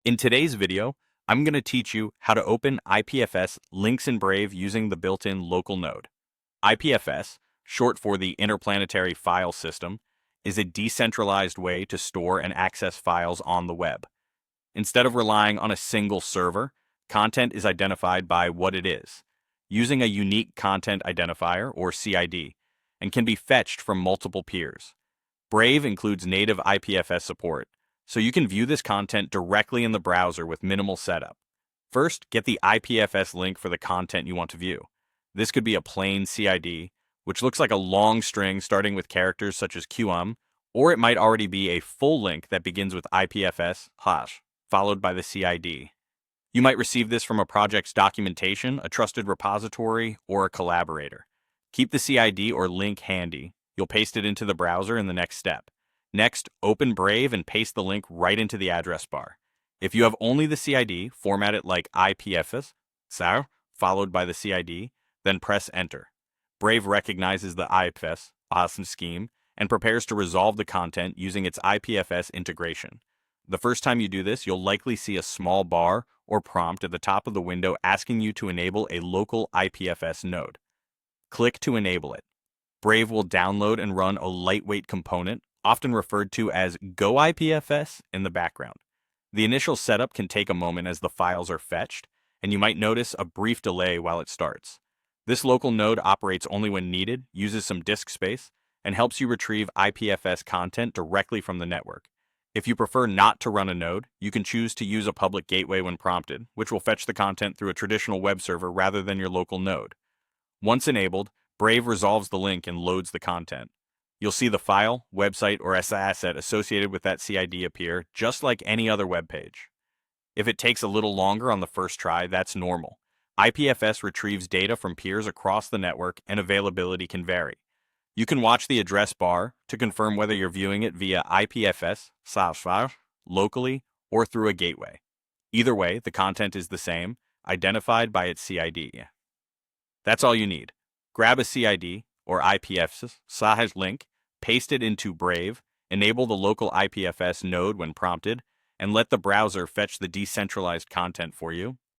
In today's video, I'm going to teach you how to open IPFS links in Brave using the built-in local node. IPFS, short for the Interplanetary File System, is a decentralized way to store and access files on the web. Instead of relying on a single server, content is identified by what it is, using a unique content identifier, or CID, and can be fetched from multiple peers. Brave includes native IPFS support, so you can view this content directly in the browser with minimal setup. First, get the IPFS link for the content you want to view. This could be a plain CID, which looks like a long string starting with characters such as QM, or it might already be a full link that begins with IPFS hash, followed by the CID. You might receive this from a project's documentation, a trusted repository, or a collaborator. Keep the CID or link handy. You'll paste it into the browser in the next step. Next, open Brave and paste the link right into the address bar. If you have only the CID, format it like IPFS, followed by the CID, then press Enter. Brave recognizes the IPFS scheme and prepares to resolve the content using its IPFS integration. The first time you do this, you'll likely see a small bar or prompt at the top of the window asking you to enable a local IPFS node. Click to enable it. Brave will download and run a lightweight component, often referred to as Go IPFS, in the background. The initial setup can take a moment as the files are fetched, and you might notice a brief delay while it starts. This local node operates only when needed, uses some disk space, and helps you retrieve IPFS content directly from the network. If you prefer not to run a node, you can choose to use a public gateway when prompted, which will fetch the content through a traditional web server rather than your local node. Once enabled, Brave resolves the link and loads the content. You'll see the file, website, or asset associated with that CID appear just like any other web page. If it takes a little longer on the first try, that's normal. IPFS retrieves data from peers across the network and availability can vary. You can watch the address bar to confirm whether you're viewing it via IPFS, locally, or through a gateway. Either way, the content is the same, identified by its CID. That's all you need. Grab a CID, or IPFS link, paste it into Brave, enable the local IPFS node when prompted, and let the browser fetch the decentralized content for you.